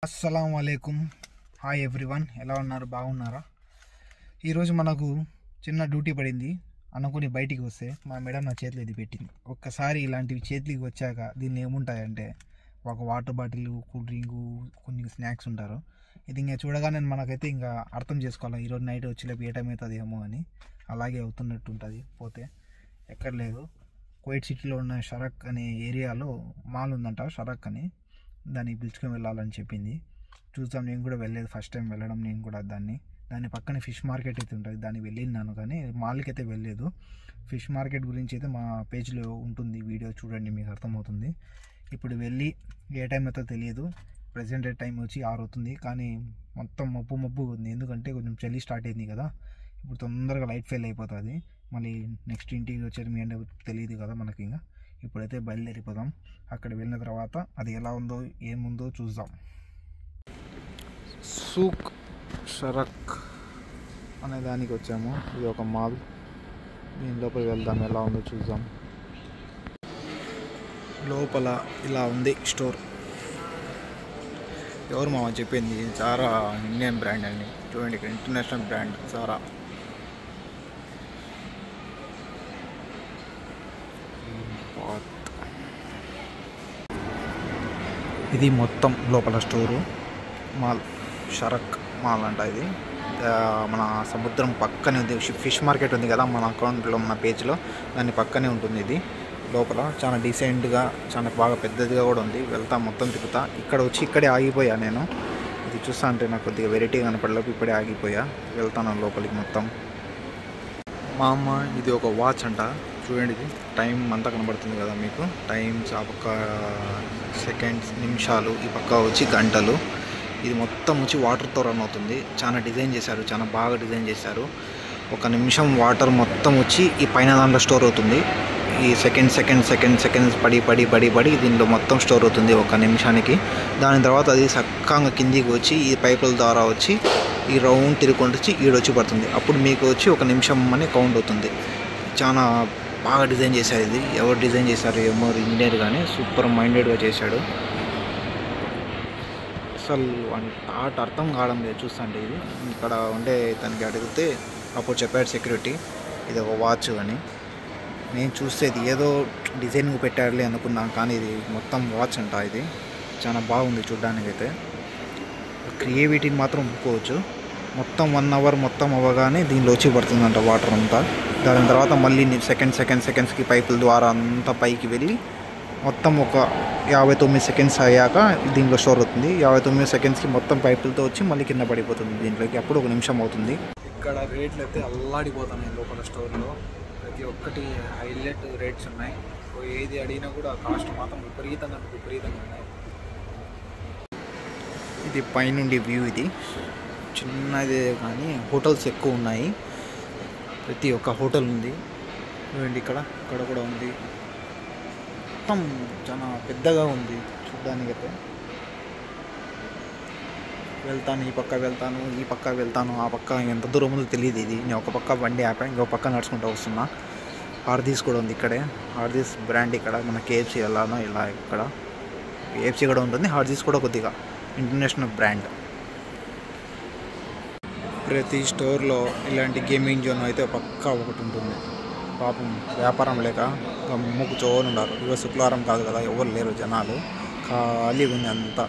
అస్సలం వాలేకుమ్. Hi everyone, ఎలా ఉన్నారు? బాగున్నారా? ఈరోజు మనకు చిన్న డ్యూటీ పడింది. అనుకుని బయటికి వస్తే మా మేడం నా చేతిలో ఇది పెట్టింది. ఒక్కసారి ఇలాంటివి చేతికి వచ్చాక దీన్ని ఏముంటాయంటే ఒక వాటర్ బాటిల్, కూల్ డ్రింకు, కొన్ని స్నాక్స్ ఉంటారు. ఇది ఇంకా చూడగానే మనకైతే ఇంకా అర్థం చేసుకోవాలి ఈరోజు నైట్ వచ్చేలేపు ఏ టైం అవుతుంది ఏమో అని. అలాగే అవుతున్నట్టు ఉంటుంది. పోతే ఎక్కడ లేదు, కువైట్ సిటీలో ఉన్న షరక్ అనే ఏరియాలో మాల్ ఉందంట, షరక్ అని. దాన్ని పిలుచుకొని వెళ్ళాలని చెప్పింది. చూద్దాం. నేను కూడా వెళ్ళలేదు, ఫస్ట్ టైం వెళ్ళడం నేను కూడా. దాని పక్కన ఫిష్ మార్కెట్ అయితే ఉంటుంది, దాన్ని వెళ్ళినాను కానీ మాల్కి అయితే వెళ్ళలేదు. ఫిష్ మార్కెట్ గురించి అయితే మా పేజ్లో ఉంటుంది, వీడియో చూడండి, మీకు అర్థమవుతుంది. ఇప్పుడు వెళ్ళి ఏ టైం అయితే తెలియదు. ప్రజెంట్ టైం వచ్చి 6 అవుతుంది, కానీ మొత్తం మబ్బు ఉంది. ఎందుకంటే కొంచెం చలి స్టార్ట్ అయింది కదా. ఇప్పుడు తొందరగా లైట్ ఫెయిల్ అయిపోతుంది. మళ్ళీ నెక్స్ట్ ఇంటికి వచ్చేది మీ అంటే తెలియదు కదా మనకి. ఇంకా ఇప్పుడైతే బయలుదేరిపోదాం. అక్కడ వెళ్ళిన తర్వాత అది ఎలా ఉందో ఏముందో చూద్దాం. సూక్ షరక్ అనే దానికి వచ్చాము. ఇది ఒక మాల్. దీని లోపల వెళ్దాం, ఎలా ఉందో చూద్దాం. లోపల ఇలా ఉంది స్టోర్. ఎవరు మామ చెప్పింది? జారా ఇండియన్ బ్రాండ్ అండి. చూడండి, ఇక్కడ ఇంటర్నేషనల్ బ్రాండ్ జారా. ఇది మొత్తం లోపల స్టోరు. మాల్ షరక్ మాల్ అంట. ఇది మన సముద్రం పక్కనే ఉంది. ఫిష్ మార్కెట్ ఉంది కదా మన అకౌంట్లో, మన పేజ్లో, దాని పక్కనే ఉంటుంది. ఇది లోపల చాలా డీసెంట్గా, చాలా బాగా పెద్దదిగా కూడా ఉంది. వెళ్తా, మొత్తం తిప్పుతా. ఇక్కడే ఆగిపోయా నేను. ఇది చూస్తా అంటే నాకు కొద్దిగా వెరైటీగా కనపడలేపు ఇప్పుడే ఆగిపోయా. వెళ్తాను లోపలికి మొత్తం. మా అమ్మ ఇది ఒక వాచ్ అంట. చూడండి, ఇది టైం అంతా కనబడుతుంది కదా మీకు. టైమ్స్ ఆ పక్క సెకండ్స్, నిమిషాలు, ఈ పక్క వచ్చి గంటలు. ఇది మొత్తం వచ్చి వాటర్తో రన్ అవుతుంది. చాలా డిజైన్ చేశారు, చాలా బాగా డిజైన్ చేశారు. ఒక నిమిషం వాటర్ మొత్తం వచ్చి ఈ పైన దాంట్లో స్టోర్ అవుతుంది. ఈ సెకండ్స్ పడి దీనిలో మొత్తం స్టోర్ అవుతుంది ఒక నిమిషానికి. దాని తర్వాత అది చక్కగా కిందికి వచ్చి ఈ పైపుల ద్వారా వచ్చి ఈ రౌండ్ తిరుగుకుంటూ వచ్చి ఈడొచ్చి పడుతుంది. అప్పుడు మీకు వచ్చి ఒక నిమిషం అని కౌంట్ అవుతుంది. చాలా బాగా డిజైన్ చేశారు. ఇది ఎవరు డిజైన్ చేశారు ఏమో, ఇంజనీర్ కానీ సూపర్ మైండెడ్గా చేశాడు. అసలు థాట్ అర్థం కావడం లేదు చూస్తుంటే. ఇది ఇక్కడ ఉండే తనకి అడిగితే అప్పుడు చెప్పాడు సెక్యూరిటీ ఇది ఒక వాచ్ అని. నేను చూస్తే ఇది ఏదో డిజైన్గా పెట్టారులే అనుకున్నాను, కానీ ఇది మొత్తం వాచ్ అంట. ఇది చాలా బాగుంది చూడ్డానికి. అయితే క్రియేటివిటీని మాత్రం ఒప్పుకోవచ్చు. మొత్తం 1 అవర్ మొత్తం అవ్వగానే దీనిలో వచ్చి పడుతుందంట వాటర్ అంతా. దాని తర్వాత మళ్ళీ సెకండ్స్కి పైపుల ద్వారా అంతా పైకి వెళ్ళి మొత్తం ఒక 59 సెకండ్స్ అయ్యాక దీంట్లో స్టోర్ అవుతుంది. 59 సెకండ్స్కి మొత్తం పైపులతో వచ్చి మళ్ళీ కింద పడిపోతుంది దీంట్లోకి. అప్పుడు 1 నిమిషం అవుతుంది. ఇక్కడ రేట్లు అయితే అల్లాడిపోతున్నాయి లోపల స్టోర్లో. ప్రతి ఒక్కటి హైలైట్ రేట్స్ ఉన్నాయి. ఏది అడిగినా కూడా కాస్ట్ మాత్రం విపరీతంగా ఉన్నాయి. ఇది పైనుండి వ్యూ. ఇది చిన్నదే కానీ హోటల్స్ ఎక్కువ ఉన్నాయి. ప్రతి ఒక్క హోటల్ ఉంది. చూడండి, ఇక్కడ కూడా ఉంది. మొత్తం చాలా పెద్దగా ఉంది చూడ్డానికైతే. వెళ్తాను, ఈ పక్క వెళ్తాను, ఆ పక్క ఎంత దూరం ఉందో తెలియదు. ఇది నేను ఒక పక్క బండి ఆపా, ఇంకో పక్క నడుచుకుంటూ వస్తున్నా. హార్దీస్ కూడా ఉంది ఇక్కడే. హార్దీస్ బ్రాండ్ ఇక్కడ మన కేఎఫ్సీ ఎలానో ఇలా ఇక్కడ కేఎఫ్సీ కూడా ఉంటుంది. హార్దీస్ కూడా కొద్దిగా ఇంటర్నేషనల్ బ్రాండ్. ప్రతి స్టోర్లో ఇలాంటి గేమింగ్ జోన్ అయితే పక్కా ఒకటి ఉంటుంది. పాపం వ్యాపారం లేక మూకుచోని ఉన్నారు. ఇవాళ శుక్రవారం కాదు కదా, ఎవరు లేరు, జనాలు ఖాళీగా ఉంది అంతా.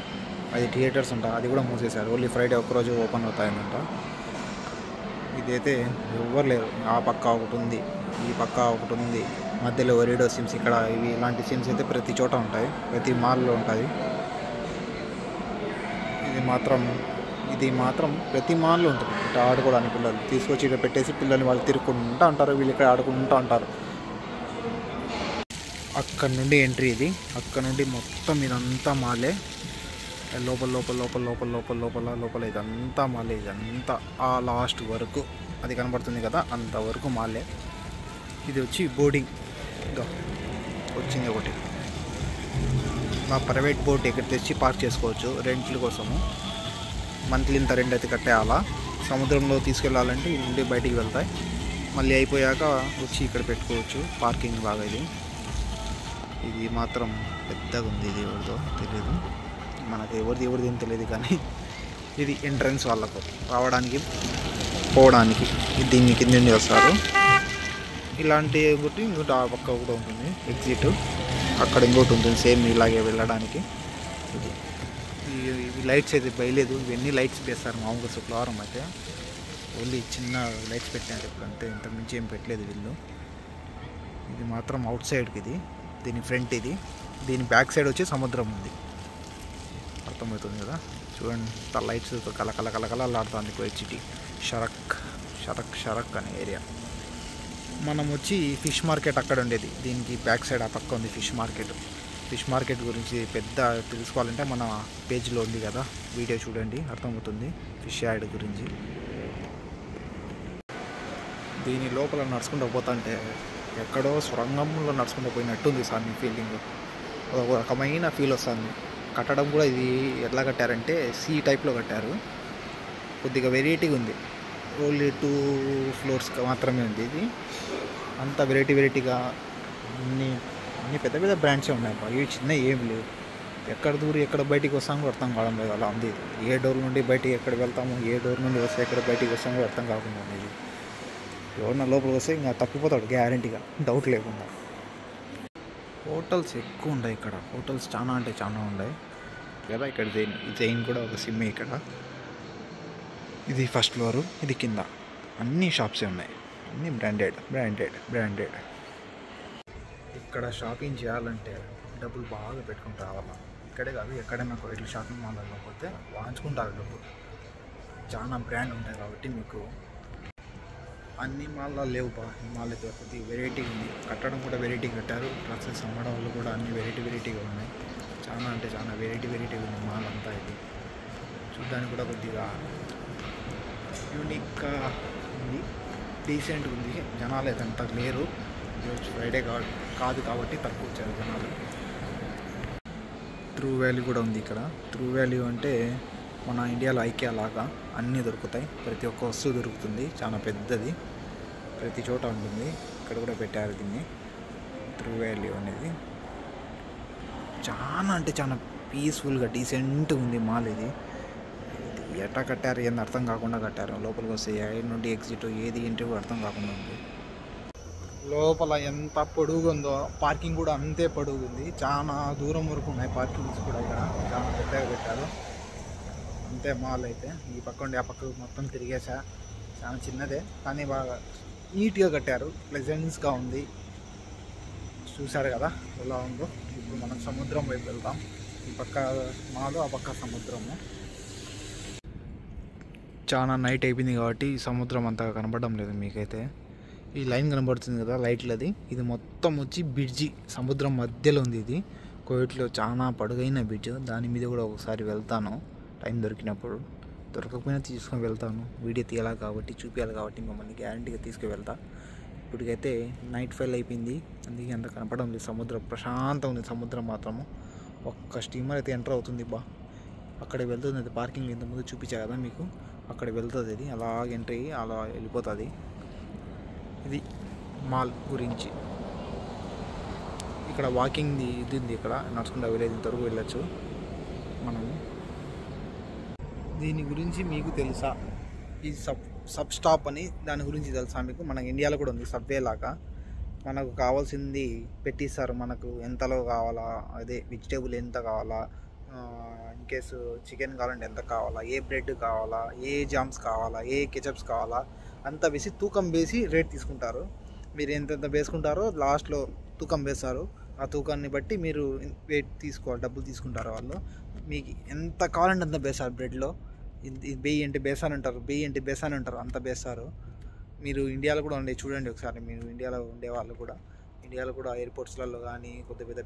అది థియేటర్స్ అంట, అది కూడా మూసేశారు. ఓన్లీ ఫ్రైడే ఒక్కరోజు ఓపెన్ అవుతాయంట. ఇదైతే ఎవరు లేరు. ఆ పక్క ఒకటి ఉంది, ఈ పక్క ఒకటి ఉంది, మధ్యలో ఒరిడో సిమ్స్. ఇక్కడ ఇలాంటి సిమ్స్ అయితే ప్రతి చోట ఉంటాయి, ప్రతి మాల్లో ఉంటుంది. ఇది మాత్రం ప్రతి మాల్లో ఉంటుంది. ఇట్లా ఆడుకోవడానికి పిల్లలు తీసుకొచ్చి ఇక్కడ పెట్టేసి పిల్లల్ని వాళ్ళు తిరుక్కుంటూ ఉంటారు, వీళ్ళు ఇక్కడ ఆడుకుంటూ ఉంటారు. అక్కడ నుండి ఎంట్రీ ఇది. అక్కడ నుండి మొత్తం ఇదంతా మాలే. లోపల ఇదంతా మాలే. ఇదంతా ఆ లాస్ట్ వరకు అది కనబడుతుంది కదా, అంతవరకు మాలే. ఇది వచ్చి బోర్డింగ్ వచ్చింది ఒకటి. మా ప్రైవేట్ బోట్ ఇక్కడ తెచ్చి పార్క్ చేసుకోవచ్చు రెంట్ల కోసము. మంత్లీ ఇంత రెంట్ అయితే కట్టేయాలా. సముద్రంలో తీసుకెళ్ళాలంటే ఈ నుండి బయటికి వెళ్తాయి. మళ్ళీ అయిపోయాక వచ్చి ఇక్కడ పెట్టుకోవచ్చు, పార్కింగ్ లాగా. ఇది మాత్రం పెద్దగా ఉంది. ఇది ఎవరిదో తెలియదు. మనకి ఎవరిది ఏం తెలియదు, కానీ ఇది ఎంట్రన్స్ వాళ్ళకు రావడానికి పోవడానికి దీన్ని కింద నుండి వస్తారు. ఇలాంటి ఇంకోటి ఆ పక్క కూడా ఉంటుంది ఎగ్జిట్, అక్కడ ఇంకోటి ఉంటుంది సేమ్ ఇలాగే వెళ్ళడానికి. ఇవి లైట్స్ అయితే బయలేదు, ఇవన్నీ లైట్స్ వేస్తారు మామూలుగా శుక్రవారం అయితే. ఓన్లీ చిన్న లైట్స్ పెట్టారు ఇప్పుడు అంతే, ఇంత మించి ఏం పెట్టలేదు వీళ్ళు. ఇది మాత్రం అవుట్ సైడ్కి, ఇది దీని ఫ్రంట్, ఇది దీని బ్యాక్ సైడ్ వచ్చి సముద్రం ఉంది. అర్థమవుతుంది కదా, చూడండి లైట్స్ కలకలలాడుతుంది కువైట్ సిటీ. షరక్ అనే ఏరియా. మనం వచ్చి ఫిష్ మార్కెట్ అక్కడ ఉండేది, దీనికి బ్యాక్ సైడ్ ఆ పక్క ఉంది ఫిష్ మార్కెట్. ఫిష్ మార్కెట్ గురించి పెద్ద తెలుసుకోవాలంటే మన పేజ్లో ఉంది కదా, వీడియో చూడండి అర్థమవుతుంది ఫిష్ యార్డ్ గురించి. దీని లోపల నడుచుకుంటూ పోతుంటే ఎక్కడో సొరంగంలో నడుచుకుంటూ పోయినట్టుంది సార్ మీ ఫీలింగ్. ఒక రకమైన ఫీల్ వస్తుంది. కట్టడం కూడా ఇది ఎట్లా కట్టారంటే సీ టైప్లో కట్టారు, కొద్దిగా వెరైటీగా ఉంది. ఓన్లీ 2 ఫ్లోర్స్ మాత్రమే ఉంది ఇది. అంత వెరైటీగా అన్ని పెద్ద పెద్ద బ్రాండ్సే ఉన్నాయి, ఇవి చిన్న ఏం లేవు. ఎక్కడ బయటికి వస్తామో అర్థం కావడం లేదు, అలా ఉంది. ఏ డోర్ నుండి బయటికి ఎక్కడ వెళ్తాము, ఏ డోర్ నుండి వస్తే ఎక్కడ బయటికి వస్తామో అర్థం కాకుండా ఉంది. ఎవరన్నా లోపలికి వస్తే ఇంకా తప్పిపోతాడు గ్యారంటీగా, డౌట్ లేకుండా. హోటల్స్ ఎక్కువ ఉన్నాయి ఇక్కడ, హోటల్స్ చాలా అంటే చాలా ఉన్నాయి కదా. ఇక్కడ జైన్ కూడా ఒక సిమ్ ఇక్కడ. ఇది ఫస్ట్ ఫ్లోరు, ఇది కింద అన్ని షాప్సే ఉన్నాయి, అన్నీ బ్రాండెడ్. ఇక్కడ షాపింగ్ చేయాలంటే డబ్బులు బాగా పెట్టుకుని రావాలా. ఇక్కడే కాదు ఎక్కడైనా ఇట్లా షాపింగ్ మాల్ పోతే వాంచుకుంటారు డబ్బులు. చాలా బ్రాండ్ ఉంటాయి కాబట్టి మీకు అన్ని మాల్లో లేవు బా. ఈ మాల్ అయితే కొద్దిగా వెరైటీగా ఉంది, కట్టడం కూడా వెరైటీగా కట్టారు. డ్రెస్సెస్ అమ్మడం వాళ్ళు కూడా అన్ని వెరైటీగా ఉన్నాయి. చాలా అంటే చాలా వెరైటీగా ఉంది మాల్ అంతా. ఇది చూడ్డానికి కూడా కొద్దిగా యూనిక్గా ఉంది, డీసెంట్గా ఉంది. జనాలు అయితే అంత లేరు, ఫ్రైడే కాదు కాబట్టి తక్కువ వచ్చారు జనాలు. ట్రూ వాల్యూ కూడా ఉంది ఇక్కడ. ట్రూ వాల్యూ అంటే మన ఇండియాలో ఐకియా లాగా అన్నీ దొరుకుతాయి, ప్రతి ఒక్క వస్తువు దొరుకుతుంది. చాలా పెద్దది, ప్రతి చోట ఉంటుంది. ఇక్కడ కూడా పెట్టారు దీన్ని, ట్రూ వాల్యూ అనేది. చాలా అంటే చాలా పీస్ఫుల్గా డీసెంట్గా ఉంది మాల్. ఇది ఎట్లా కట్టారు ఏంది అర్థం కాకుండా కట్టారు. లోపలికి వస్తే ఏ నుండి ఎగ్జిట్ ఏది ఏంటి అర్థం కాకుండా ఉంది. లోపల ఎంత పొడుగు ఉందో పార్కింగ్ కూడా అంతే పొడుగు ఉంది. చాలా దూరం వరకు ఉన్నాయి పార్కింగ్స్ కూడా. ఇక్కడ చాలా పెద్దగా పెట్టారు అంతే. మాల్ అయితే ఈ పక్క ఉండి ఆ పక్క మొత్తం తిరిగేసా. చాలా చిన్నదే కానీ బాగా నీట్గా కట్టారు, ప్లెజెంట్స్గా ఉంది. చూసారు కదా ఎలా ఉందో. ఇప్పుడు మనం సముద్రం వైపు వెళ్తాం. ఈ పక్క మాలు, ఆ పక్క సముద్రము. చాలా నైట్ అయిపోయింది కాబట్టి సముద్రం అంతగా కనపడడం లేదు మీకైతే. ఈ లైన్ కనబడుతుంది కదా లైట్లది, ఇది మొత్తం వచ్చి బ్రిడ్జి సముద్రం మధ్యలో ఉంది. ఇది కువైట్లో చాలా పొడుగైన బ్రిడ్జ్. దాని మీద కూడా ఒకసారి వెళ్తాను టైం దొరికినప్పుడు, దొరకకపోయినా తీసుకొని వెళ్తాను. వీడియో తీయాలి కాబట్టి చూపించాలి కాబట్టి మిమ్మల్ని గ్యారంటీగా తీసుకువెళ్తా. ఇప్పటికైతే నైట్ ఫెయిల్ అయిపోయింది, అందుకే అంత కనపడడం లేదు. సముద్రం ప్రశాంతం ఉంది. సముద్రం మాత్రము ఒక్క స్టీమర్ అయితే ఎంటర్ అవుతుంది బా. అక్కడ వెళ్తుంది, అది పార్కింగ్ ఇంతకుముందు చూపించా కదా మీకు, అక్కడ వెళ్తుంది. అది అలా ఎంటర్ అయ్యి అలా వెళ్ళిపోతుంది. ఇది మాల్ గురించి. ఇక్కడ వాకింగ్ ఇది ఉంది, ఇక్కడ నడుచుకుంటూ వెళ్ళేది ఇంతవరకు వెళ్ళచ్చు మనము. దీని గురించి మీకు తెలుసా? ఈ సబ్ స్టాప్ అని దాని గురించి తెలుసా మీకు? మన ఇండియాలో కూడా ఉంది సబ్వే లాగా. మనకు కావాల్సింది పెట్టిస్తారు, మనకు ఎంతలో కావాలా, అదే వెజిటేబుల్ ఎంత కావాలా, ఇన్కేసు చికెన్ కావాలంటే ఎంత కావాలా, ఏ బ్రెడ్ కావాలా, ఏ జామ్స్ కావాలా, ఏ కెచప్స్ కావాలా అంతా వేసి తూకం వేసి రేట్ తీసుకుంటారు. మీరు ఎంతెంత వేసుకుంటారో లాస్ట్లో తూకం వేస్తారు. ఆ తూకాన్ని బట్టి మీరు వెయిట్ తీసుకోవాలి, డబ్బులు తీసుకుంటారు వాళ్ళు. మీకు ఎంత కావాలంటే అంత వేస్తారు. బ్రెడ్లో బెయ్యి అంటే బేసాన్ అంటారు, అంత వేస్తారు. మీరు ఇండియాలో కూడా ఉండే చూడండి ఒకసారి. మీరు ఇండియాలో ఉండే వాళ్ళు కూడా, ఇండియాలో కూడా ఎయిర్పోర్ట్స్లలో కానీ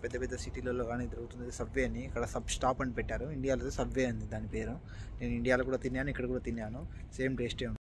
పెద్ద పెద్ద సిటీలలో కానీ దొరుకుతుంది సబ్వే అని. ఇక్కడ సబ్ స్టాప్ అని పెట్టారు. ఇండియాలో సబ్వే అంది దాని పేరు. నేను ఇండియాలో కూడా తిన్నాను, ఇక్కడ కూడా తిన్నాను, సేమ్ టేస్టే ఉంది.